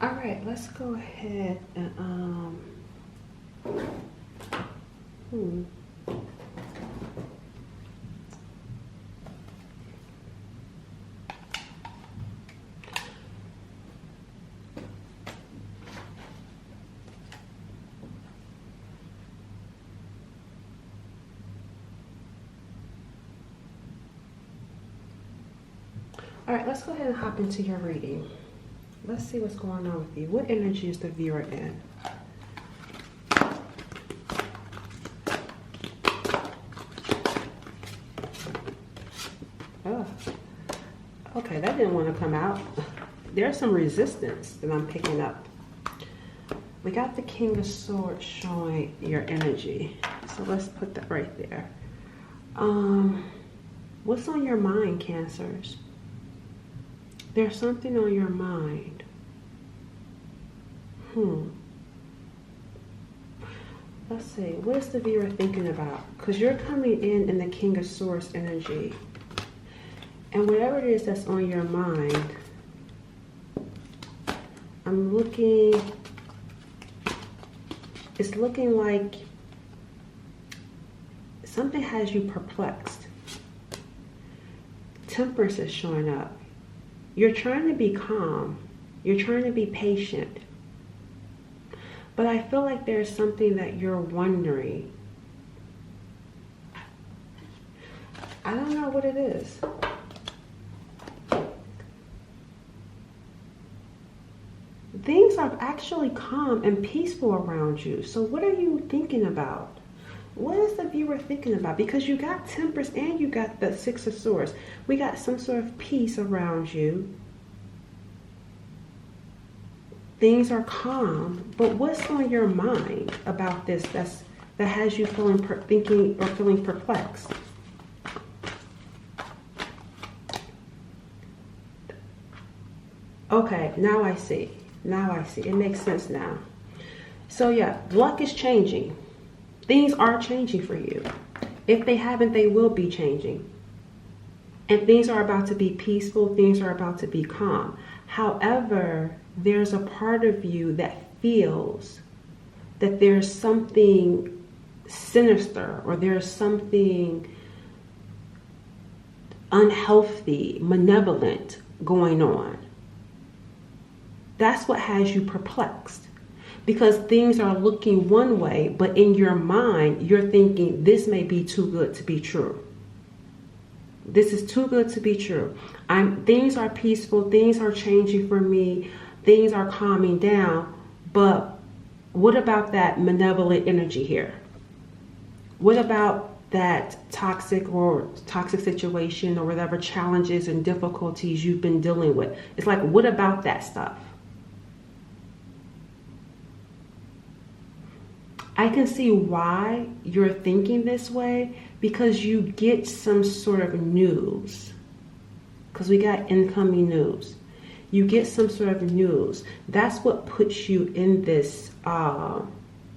All right, let's go ahead and all right, let's go ahead and hop into your reading. Let's see what's going on with you. What energy is the viewer in? Oh, okay, that didn't want to come out. There's some resistance that I'm picking up. We got the King of Swords showing your energy. So let's put that right there. What's on your mind, Cancers? There's something on your mind. Let's see. What is the viewer thinking about? Because you're coming in the King of Swords energy. And whatever it is that's on your mind, I'm looking, it's looking like something has you perplexed. Temperance is showing up. You're trying to be calm. You're trying to be patient. But I feel like there's something that you're wondering. I don't know what it is. Things are actually calm and peaceful around you. So what are you thinking about? What is the viewer thinking about? Because you got Temperance and you got the Six of Swords. We got some sort of peace around you. Things are calm, but what's on your mind about this that has you thinking or feeling perplexed? Okay, now I see. Now I see. It makes sense now. So yeah, luck is changing. Things are changing for you. If they haven't, they will be changing. And things are about to be peaceful. Things are about to be calm. However, there's a part of you that feels that there's something sinister or there's something unhealthy, malevolent going on. That's what has you perplexed. Because things are looking one way, but in your mind, you're thinking this may be too good to be true. This is too good to be true. Things are peaceful. Things are changing for me. Things are calming down. But what about that malevolent energy here? What about that toxic situation or whatever challenges and difficulties you've been dealing with? It's like, what about that stuff? I can see why you're thinking this way, because you get some sort of news. Because we got incoming news. You get some sort of news. That's what puts you in this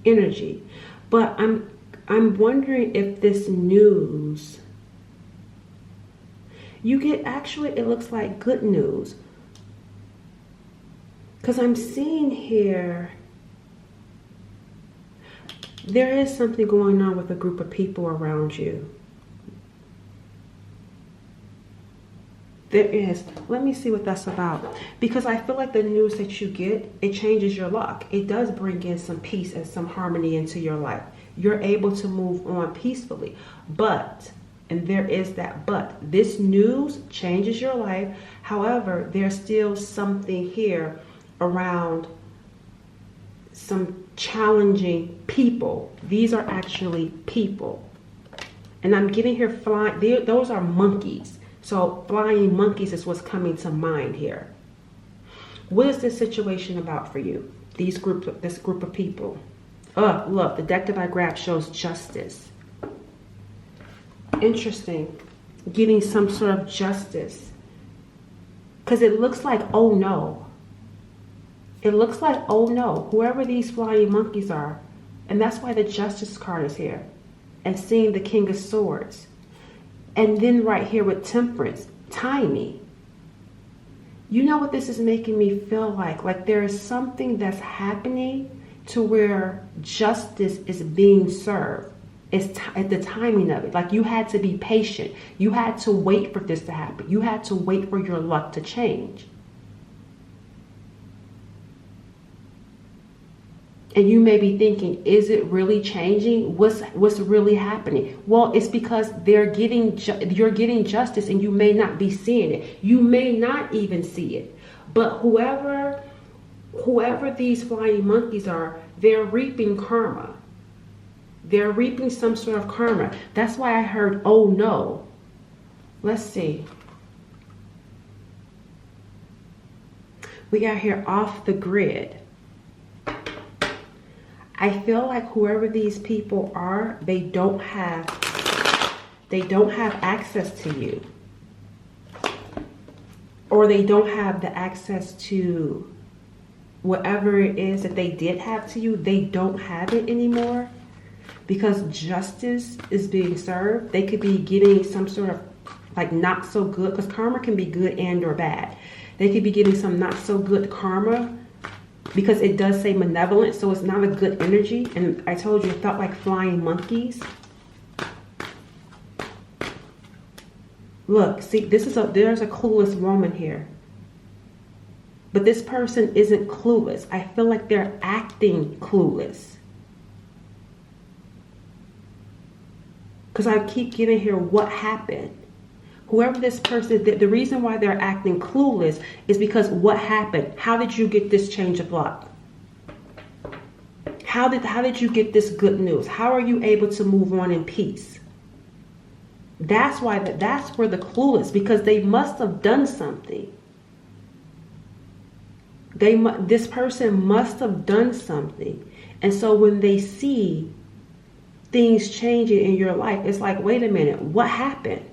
energy. But I'm wondering if this news, you get, actually it looks like good news. Because I'm seeing here, there is something going on with a group of people around you. There is. Let me see what that's about. Because I feel like the news that you get, it changes your luck. It does bring in some peace and some harmony into your life. You're able to move on peacefully. But, and there is that but, this news changes your life. However, there's still something here around some challenging people. These are actually people. And I'm getting here flying. Those are monkeys. So flying monkeys is what's coming to mind here. What is this situation about for you? This group of people. Oh, look, the deck that I grabbed shows justice. Interesting. Getting some sort of justice. Because it looks like, oh no. It looks like, oh no, whoever these flying monkeys are. And that's why the Justice card is here. And seeing the King of Swords. And then right here with Temperance, timing. You know what this is making me feel like? Like there is something that's happening to where justice is being served. It's at the timing of it. Like you had to be patient. You had to wait for this to happen. You had to wait for your luck to change. And you may be thinking, is it really changing? What's really happening? Well, it's because you're getting justice, and you may not be seeing it. You may not even see it. But whoever these flying monkeys are, they're reaping karma. They're reaping some sort of karma. That's why I heard, oh no. Let's see. We got here off the grid. I feel like whoever these people are, they don't have access to you. Or they don't have the access to whatever it is that they did have to you. They don't have it anymore because justice is being served. They could be getting some sort of like not so good, because karma can be good and or bad. They could be getting some not so good karma, because it does say malevolent, so it's not a good energy. And I told you, it felt like flying monkeys. Look, see, there's a clueless woman here. But this person isn't clueless. I feel like they're acting clueless. Because I keep getting here, what happened? Whoever this person, the reason why they're acting clueless is because what happened? How did you get this change of luck? How did you get this good news? How are you able to move on in peace? That's where the clueless, because they must have done something. This person must have done something. And so when they see things changing in your life, it's like, wait a minute, what happened?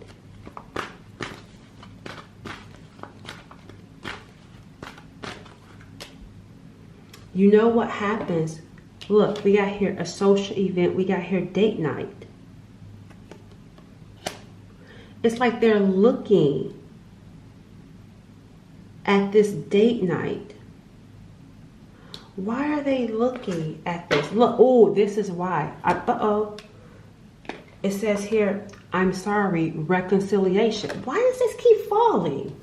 You know what happens? Look, we got here a social event. We got here date night. It's like they're looking at this date night. Why are they looking at this? Look, oh, this is why. Uh-oh. It says here, I'm sorry, reconciliation. Why does this keep falling?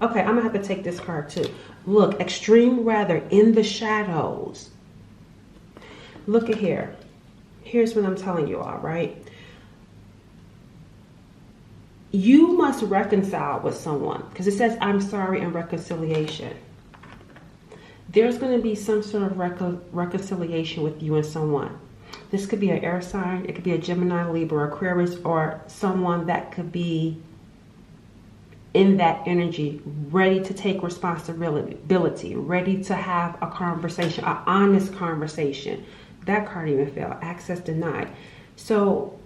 Okay, I'm going to have to take this card too. Look, extreme weather in the shadows. Look at here. Here's what I'm telling you all, right? You must reconcile with someone, because it says, I'm sorry, and reconciliation. There's going to be some sort of reconciliation with you and someone. This could be an air sign. It could be a Gemini, Libra, Aquarius, or someone that could be in that energy, ready to take responsibility, ready to have a conversation, an honest conversation. That card even fell, access denied. So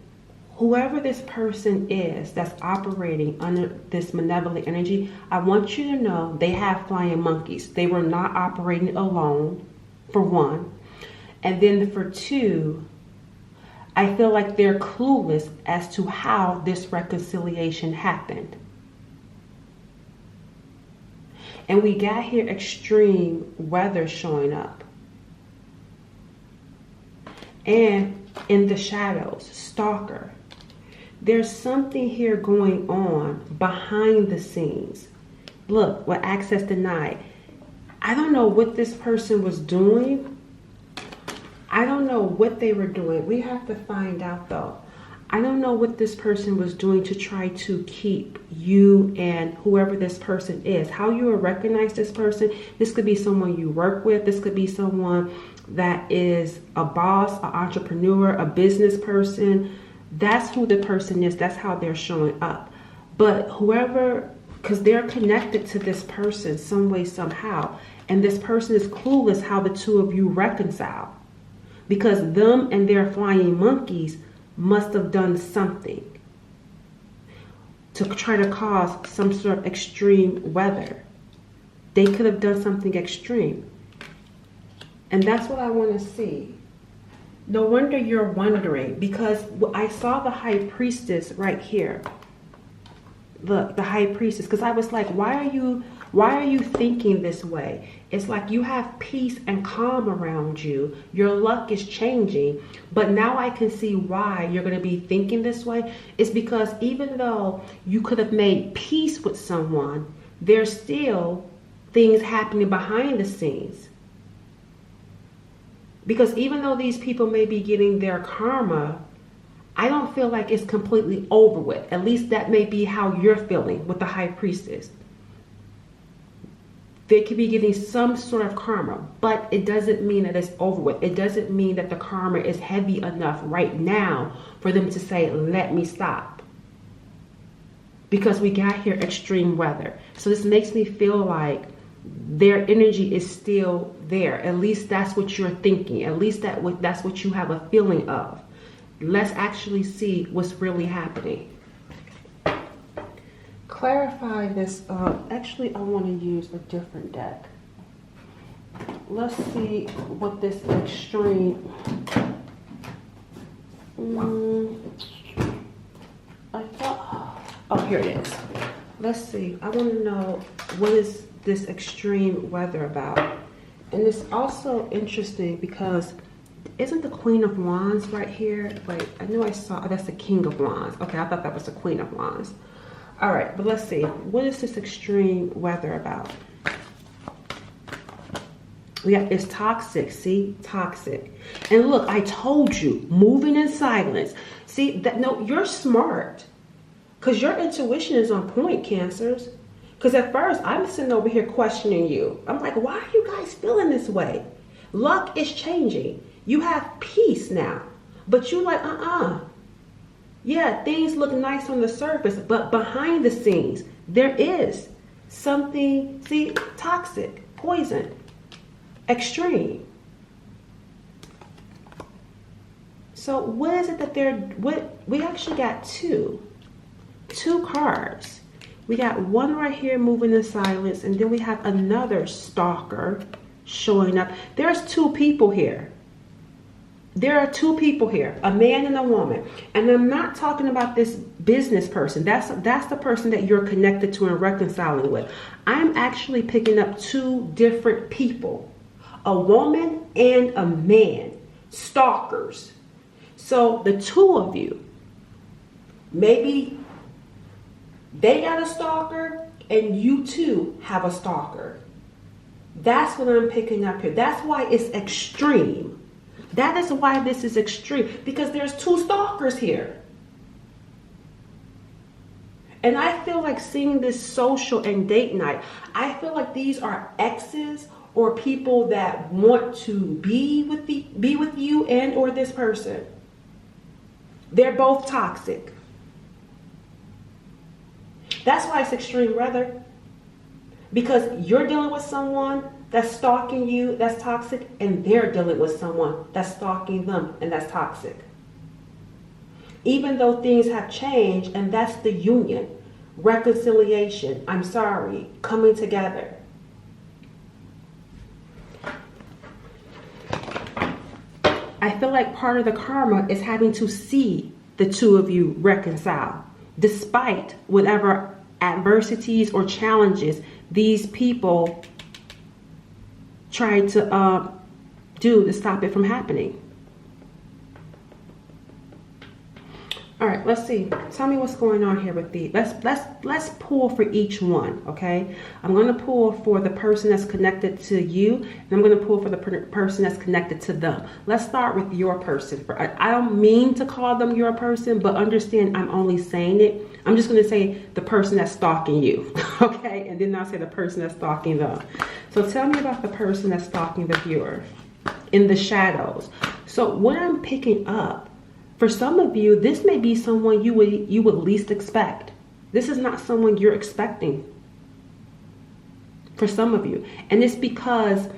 whoever this person is that's operating under this malevolent energy, I want you to know they have flying monkeys. They were not operating alone, for one. And then for two, I feel like they're clueless as to how this reconciliation happened. And we got here extreme weather showing up. And in the shadows, Stalker. There's something here going on behind the scenes. Look, with access denied. I don't know what this person was doing. I don't know what they were doing. We have to find out though. I don't know what this person was doing to try to keep you and whoever this person is. How you will recognize this person. This could be someone you work with. This could be someone that is a boss, an entrepreneur, a business person. That's who the person is. That's how they're showing up. But whoever, because they're connected to this person some way, somehow. And this person is clueless how the two of you reconcile. Because them and their flying monkeys must have done something to try to cause some sort of extreme weather. They could have done something extreme. And that's what I want to see. No wonder you're wondering, because I saw the high priestess right here. Look, the high priestess, because I was like, why Why are you thinking this way? It's like you have peace and calm around you. Your luck is changing. But now I can see why you're going to be thinking this way. It's because even though you could have made peace with someone, there's still things happening behind the scenes. Because even though these people may be getting their karma, I don't feel like it's completely over with. At least that may be how you're feeling with the High Priestess. They could be getting some sort of karma, but it doesn't mean that it's over with. It doesn't mean that the karma is heavy enough right now for them to say, let me stop. Because we got here extreme weather. So this makes me feel like their energy is still there. At least that's what you're thinking. At least that's what you have a feeling of. Let's actually see what's really happening. Clarify this. Actually, I want to use a different deck. Let's see what this extreme. I thought. Oh, here it is. Let's see. I want to know what is this extreme weather about. And it's also interesting because isn't the Queen of Wands right here? Wait, I know I saw. Oh, that's the King of Wands. Okay, I thought that was the Queen of Wands. All right, but let's see. What is this extreme weather about? Yeah, it's toxic. See, toxic. And look, I told you, moving in silence. See that? No, you're smart, cause your intuition is on point, Cancers. Cause at first I'm sitting over here questioning you. I'm like, why are you guys feeling this way? Luck is changing. You have peace now, but you like, yeah, things look nice on the surface, but behind the scenes, there is something, see, toxic, poison, extreme. So what is it that we actually got two cards. We got one right here moving in silence, and then we have another stalker showing up. There's two people here. There are two people here, a man and a woman. And I'm not talking about this business person. That's the person that you're connected to and reconciling with. I'm actually picking up two different people, a woman and a man, stalkers. So the two of you, maybe they got a stalker and you too have a stalker. That's what I'm picking up here. That's why it's extreme. That is why this is extreme, because there's two stalkers here. And I feel like seeing this social and date night, I feel like these are exes or people that want to be with you and or this person. They're both toxic. That's why it's extreme weather. Because you're dealing with someone that's stalking you, that's toxic, and they're dealing with someone that's stalking them, and that's toxic. Even though things have changed, and that's the union, reconciliation, I'm sorry, coming together. I feel like part of the karma is having to see the two of you reconcile, despite whatever adversities or challenges these people try to do to stop it from happening. All right, let's see. Tell me what's going on here with these. Let's pull for each one, okay? I'm going to pull for the person that's connected to you, and I'm going to pull for the person that's connected to them. Let's start with your person. I don't mean to call them your person, but understand I'm only saying it. I'm just going to say the person that's stalking you, okay? And then I'll say the person that's stalking them. So tell me about the person that's stalking the viewer in the shadows. So what I'm picking up, for some of you, this may be someone you would least expect. This is not someone you're expecting. For some of you. And it's because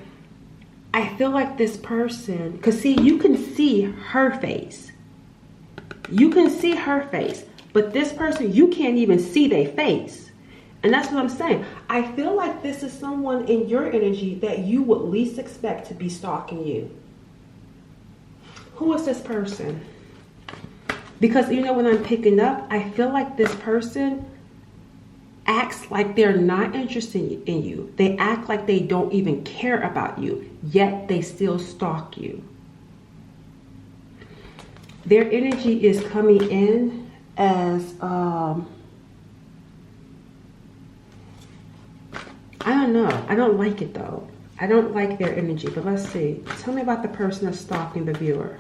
I feel like this person, because see, you can see her face. You can see her face. But this person, you can't even see their face. And that's what I'm saying. I feel like this is someone in your energy that you would least expect to be stalking you. Who is this person? Because, you know, when I'm picking up, I feel like this person, acts like they're not interested in you. They act like they don't even care about you, yet they still stalk you. Their energy is coming in as, I don't know. I don't like it though. I don't like their energy, but let's see. Tell me about the person that's stalking the viewer.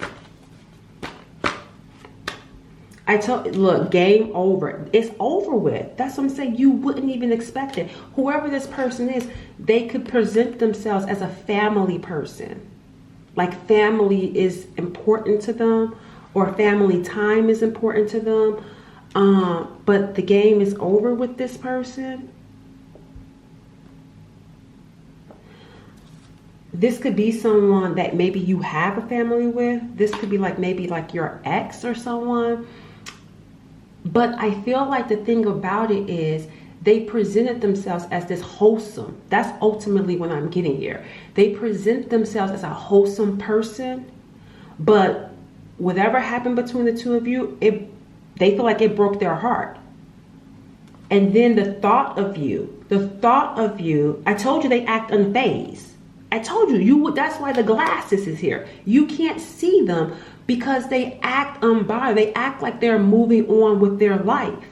Look, game over. It's over with. That's what I'm saying. You wouldn't even expect it. Whoever this person is, they could present themselves as a family person. Like family is important to them, or family time is important to them. But the game is over with this person. This could be someone that maybe you have a family with. This could be like maybe like your ex or someone. But I feel like the thing about it is they presented themselves as this wholesome. That's ultimately what I'm getting here. They present themselves as a wholesome person, but whatever happened between the two of you, they feel like it broke their heart. And then the thought of you, I told you they act unfazed. I told you, that's why the glasses is here. You can't see them because they act unbothered. They act like they're moving on with their life,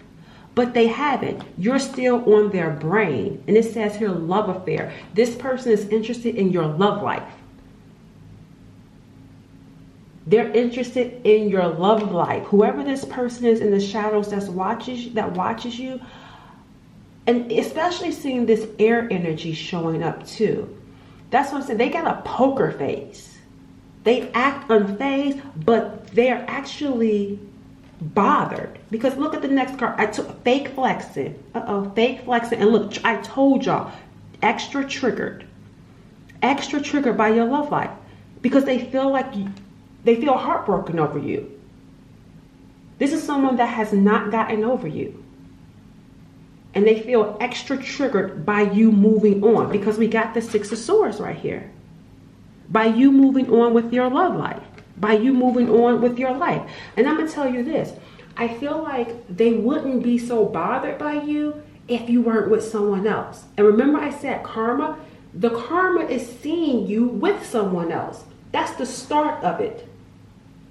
but they haven't. You're still on their brain. And it says here, love affair. This person is interested in your love life. They're interested in your love life. Whoever this person is in the shadows that watches you, and especially seeing this air energy showing up too. That's what I'm saying. They got a poker face. They act unfazed, but they're actually bothered. Because look at the next card. I took fake flexing. Fake flexing. And look, I told y'all, extra triggered. Extra triggered by your love life. Because they feel heartbroken over you. This is someone that has not gotten over you. And they feel extra triggered by you moving on, because we got the Six of Swords right here. By you moving on with your love life. By you moving on with your life. And I'm going to tell you this. I feel like they wouldn't be so bothered by you if you weren't with someone else. And remember I said karma? The karma is seeing you with someone else. That's the start of it.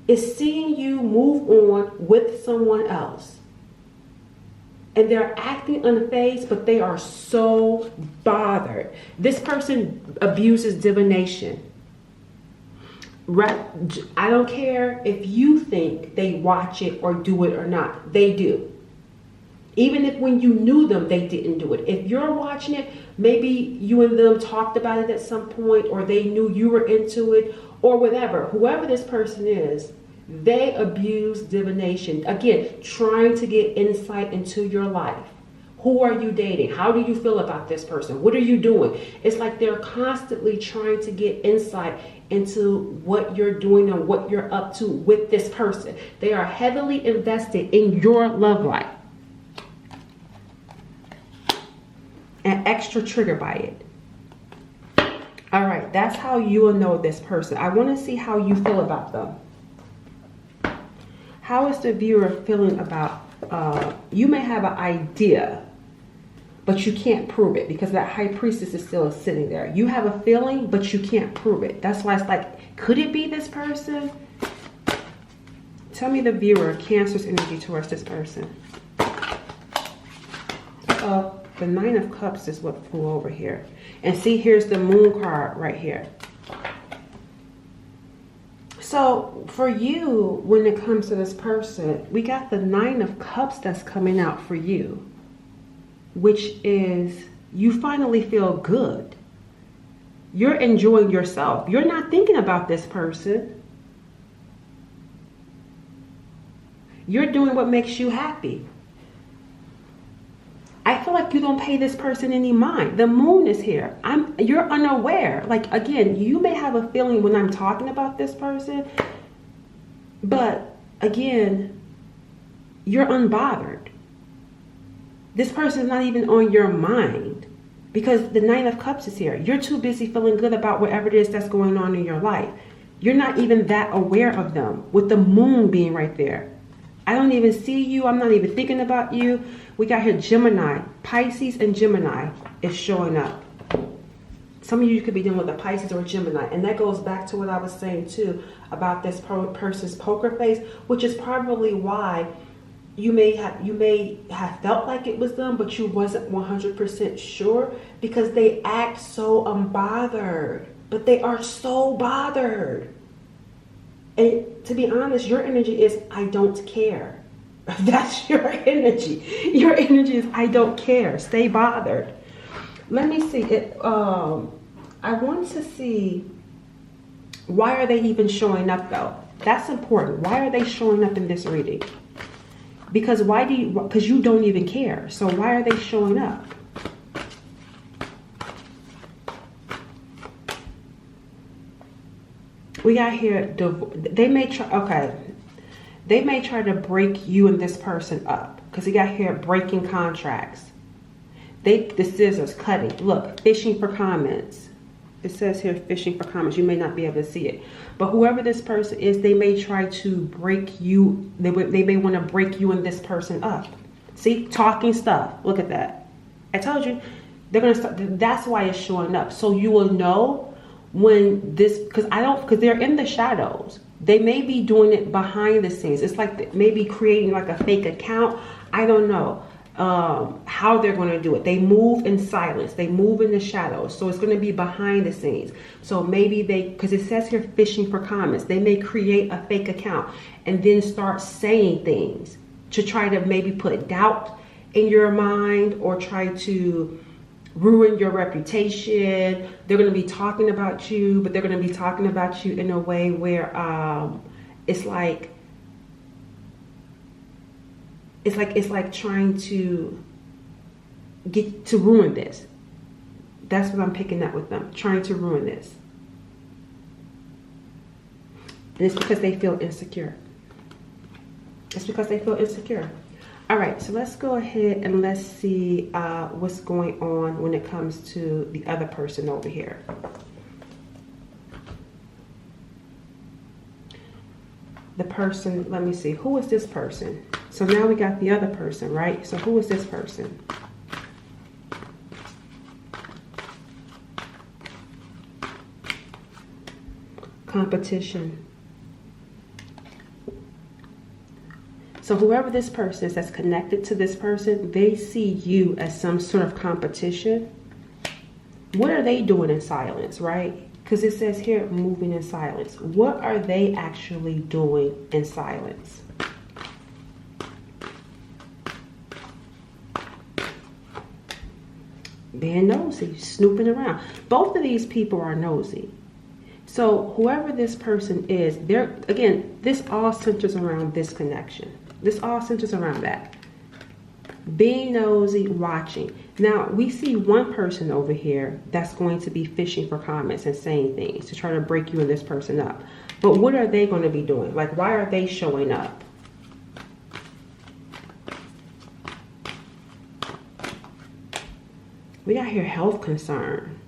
It's seeing you move on with someone else. And they're acting unfazed, but they are so bothered. This person abuses divination. I don't care if you think they watch it or do it or not. They do. Even if when you knew them, they didn't do it. If you're watching it, maybe you and them talked about it at some point, or they knew you were into it, or whatever. Whoever this person is, they abuse divination. Again, trying to get insight into your life. Who are you dating? How do you feel about this person? What are you doing? It's like they're constantly trying to get insight into what you're doing and what you're up to with this person. They are heavily invested in your love life. And extra triggered by it. All right, that's how you will know this person. I want to see how you feel about them. How is the viewer feeling about, you may have an idea, but you can't prove it because that high priestess is still sitting there. You have a feeling, but you can't prove it. That's why it's like, could it be this person? Tell me the viewer, Cancer's energy towards this person. The Nine of Cups is what flew over here. And see, here's the Moon card right here. So for you, when it comes to this person, we got the Nine of Cups that's coming out for you, which is you finally feel good. You're enjoying yourself. You're not thinking about this person. You're doing what makes you happy. I feel like you don't pay this person any mind. The Moon is here. You're unaware. Like, again, you may have a feeling when I'm talking about this person, but again, you're unbothered. This person is not even on your mind because the Nine of Cups is here. You're too busy feeling good about whatever it is that's going on in your life. You're not even that aware of them with the Moon being right there. I don't even see you. I'm not even thinking about you. We got here Gemini. Pisces and Gemini is showing up. Some of you could be dealing with a Pisces or a Gemini. And that goes back to what I was saying too about this person's poker face, which is probably why you may have felt like it was them, but you wasn't 100% sure, because they act so unbothered. But they are so bothered. And to be honest, your energy is, I don't care. That's your energy. Your energy is, I don't care. Stay bothered. Let me see. I want to see, why are they even showing up though? That's important. Why are they showing up in this reading? Because because you don't even care. So why are they showing up? We got here, they may try to break you and this person up, because we got here breaking contracts. The scissors, cutting. Look, fishing for comments. It says here fishing for comments. You may not be able to see it, but whoever this person is, they may try to break you. They may want to break you and this person up. See, talking stuff. Look at that. I told you they're gonna start. That's why it's showing up, so you will know when this, because they're in the shadows. They may be doing it behind the scenes. It's like maybe creating like a fake account. I don't know how they're going to do it. They move in silence. They move in the shadows. So it's going to be behind the scenes. So maybe because it says here fishing for comments, they may create a fake account and then start saying things to try to maybe put doubt in your mind or try to ruin your reputation. They're going to be talking about you, but they're going to be talking about you in a way where it's like trying to get to ruin this. That's what I'm picking up with them, trying to ruin this. And it's because they feel insecure. It's because they feel insecure. All right, so let's go ahead and let's see what's going on when it comes to the other person over here. The person, let me see, who is this person? So now we got the other person, right? So who is this person? Competition. So whoever this person is that's connected to this person, they see you as some sort of competition. What are they doing in silence, right? Because it says here, moving in silence. What are they actually doing in silence? Being nosy, snooping around. Both of these people are nosy. So whoever this person is, again, this all centers around this connection. This all centers around that. Being nosy, watching. Now, we see one person over here that's going to be fishing for comments and saying things to try to break you and this person up. But what are they going to be doing? Like, why are they showing up? We got here health concern,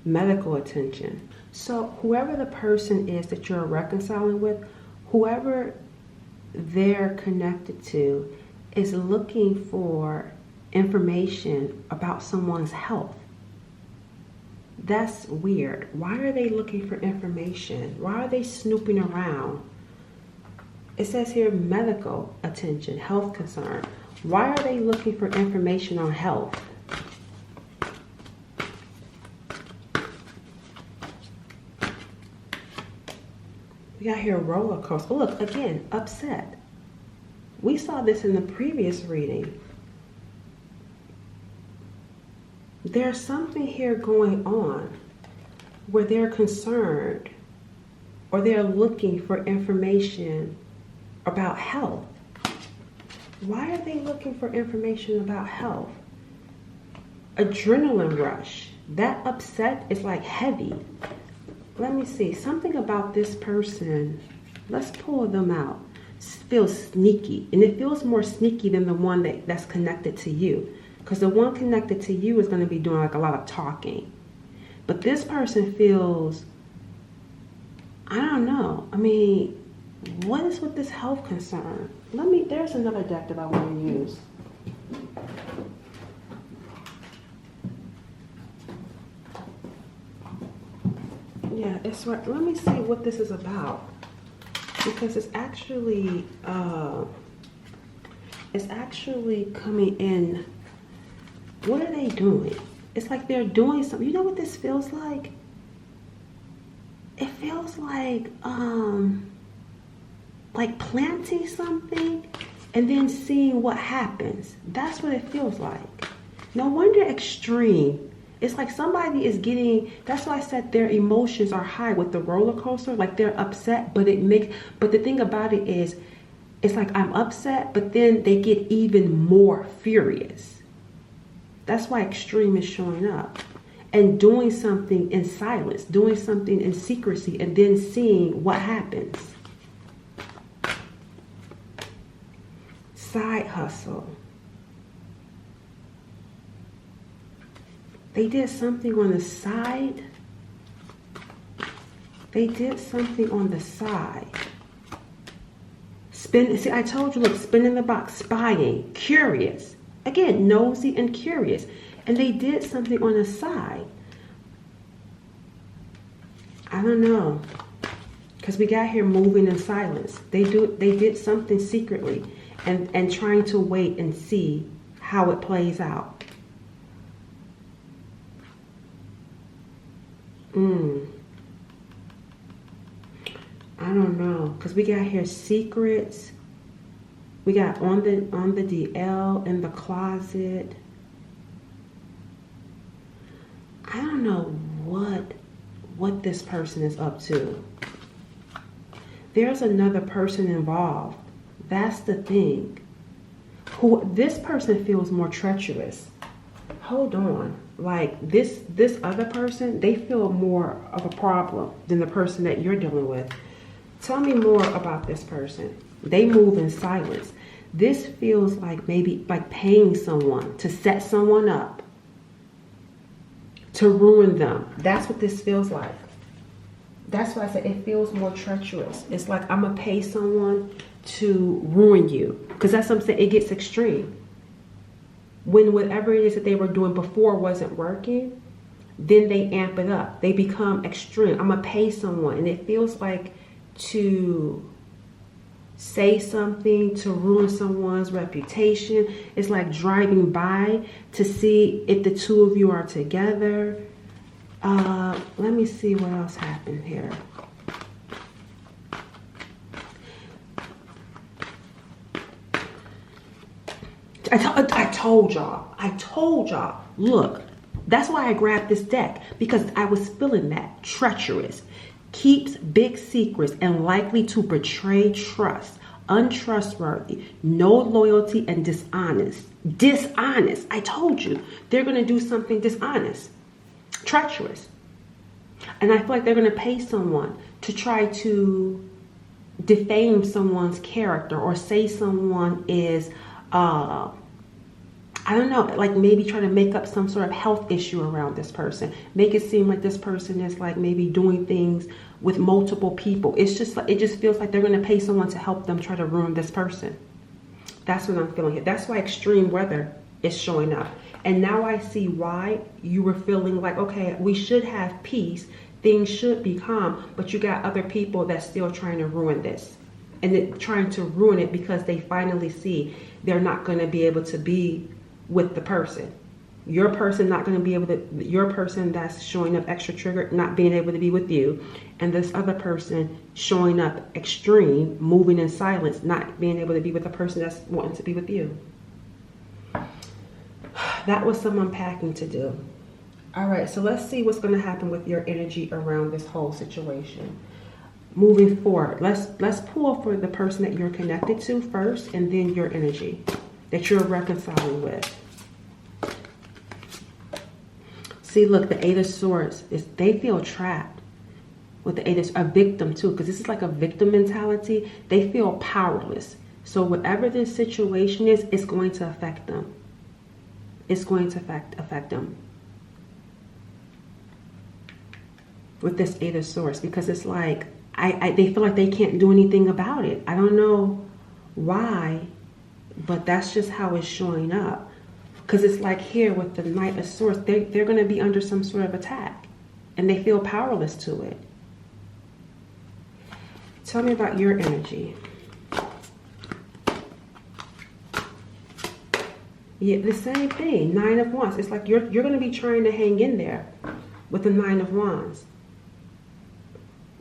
medical attention. So whoever the person is that you're reconciling with, whoever they're connected to is looking for information about someone's health. That's weird. Why are they looking for information? Why are they snooping around? It says here medical attention, health concern. Why are they looking for information on health? We got here roller coaster. Look, again, upset. We saw this in the previous reading. There's something here going on where they're concerned or they're looking for information about health. Why are they looking for information about health? Adrenaline rush. That upset is like heavy. Let me see, something about this person, let's pull them out. Feels sneaky, and it feels more sneaky than the one that's connected to you, because the one connected to you is going to be doing like a lot of talking. But this person feels, I don't know, I mean, what is with this health concern? There's another deck that I want to use. Yeah, it's right. Let me see what this is about. Because it's actually coming in. What are they doing? It's like they're doing something. You know what this feels like? It feels like planting something and then seeing what happens. That's what it feels like. No wonder extreme. It's like somebody is getting, that's why I said their emotions are high with the roller coaster. Like they're upset, but the thing about it is, it's like I'm upset, but then they get even more furious. That's why extreme is showing up. And doing something in silence, doing something in secrecy, and then seeing what happens. Side hustle. They did something on the side. They did something on the side. See, I told you, look, spinning the box, spying, curious. Again, nosy and curious. And they did something on the side. I don't know. Because we got here moving in silence. They did something secretly and trying to wait and see how it plays out. I don't know, because we got here secrets. We got on the DL, in the closet. I don't know what this person is up to. There's another person involved. That's the thing. This person feels more treacherous. Hold on. Like this other person, they feel more of a problem than the person that you're dealing with. Tell me more about this person. They move in silence. This feels like maybe like paying someone to set someone up to ruin them. That's what this feels like. That's why I said it feels more treacherous. It's like I'm gonna pay someone to ruin you, because that's what I'm saying. It gets extreme. When whatever it is that they were doing before wasn't working, then they amp it up. They become extreme. I'm gonna pay someone, and it feels like to say something to ruin someone's reputation. It's like driving by to see if the two of you are together. Let me see what else happened here. I told y'all. Look, that's why I grabbed this deck, because I was feeling that. Treacherous. Keeps big secrets and likely to betray trust. Untrustworthy. No loyalty and dishonest. Dishonest. I told you. They're going to do something dishonest. Treacherous. And I feel like they're going to pay someone to try to defame someone's character or say someone is I don't know, like maybe trying to make up some sort of health issue around this person. Make it seem like this person is like maybe doing things with multiple people. It's just like, it just feels like they're going to pay someone to help them try to ruin this person. That's what I'm feeling here. That's why extreme weather is showing up. And now I see why you were feeling like, okay, we should have peace. Things should be calm. But you got other people that's still trying to ruin this. And they're trying to ruin it because they finally see they're not going to be able to be with the person. Your person not going to be able to, your person that's showing up extra triggered, not being able to be with you. And this other person showing up extreme, moving in silence, not being able to be with the person that's wanting to be with you. That was some unpacking to do. All right, so let's see what's going to happen with your energy around this whole situation. Moving forward, let's pull for the person that you're connected to first, and then your energy that you're reconciling with. See, look, the Eight of Swords, they feel trapped with the Eight of Swords, a victim too, because this is like a victim mentality. They feel powerless. So whatever this situation is, it's going to affect them. It's going to affect them with this Eight of Swords, because it's like they feel like they can't do anything about it. I don't know why, but that's just how it's showing up. Because it's like here with the Knight of Swords, they're going to be under some sort of attack, and they feel powerless to it. Tell me about your energy. Yeah, the same thing. Nine of Wands. It's like you're going to be trying to hang in there with the Nine of Wands.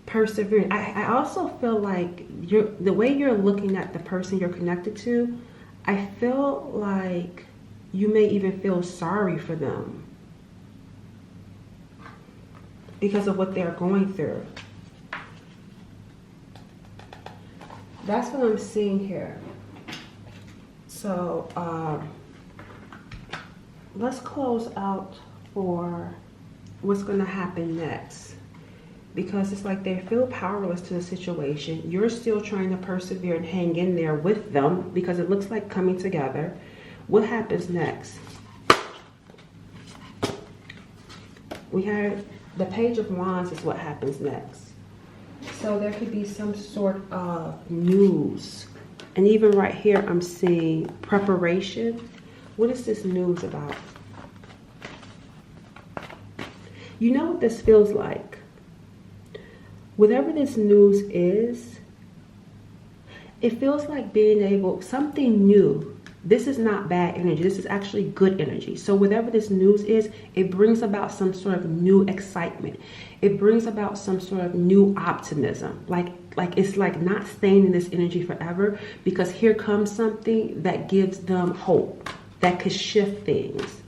Persevering. I also feel like the way you're looking at the person you're connected to, I feel like you may even feel sorry for them because of what they're going through. That's what I'm seeing here. So let's close out for what's going to happen next, because it's like they feel powerless to the situation. You're still trying to persevere and hang in there with them because it looks like coming together. What happens next? We have the Page of Wands is what happens next. So there could be some sort of news. And even right here, I'm seeing preparation. What is this news about? You know what this feels like? Whatever this news is, it feels like being able, something new. This is not bad energy. This is actually good energy. So whatever this news is, it brings about some sort of new excitement. It brings about some sort of new optimism. Like it's like not staying in this energy forever, because here comes something that gives them hope, that could shift things.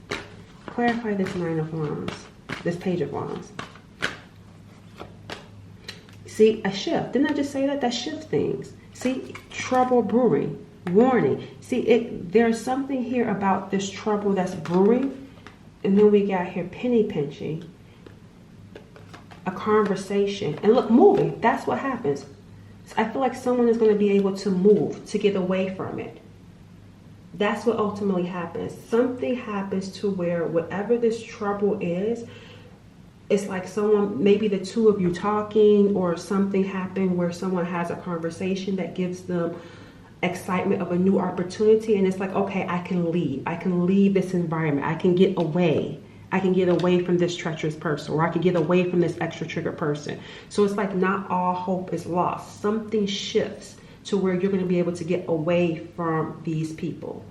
Clarify this Nine of Wands, this Page of Wands. See, a shift. Didn't I just say that? That shifts things. See, trouble brewing. Warning. See, there's something here about this trouble that's brewing. And then we got here penny pinching. A conversation. And look, moving. That's what happens. So I feel like someone is going to be able to move, to get away from it. That's what ultimately happens. Something happens to where whatever this trouble is, it's like someone, maybe the two of you talking, or something happened where someone has a conversation that gives them excitement of a new opportunity, and it's like, okay, I can leave this environment, I can get away from this treacherous person, or I can get away from this extra trigger person. So it's like not all hope is lost. Something shifts to where you're going to be able to get away from these people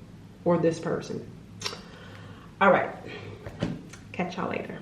or this person. All right, catch y'all later.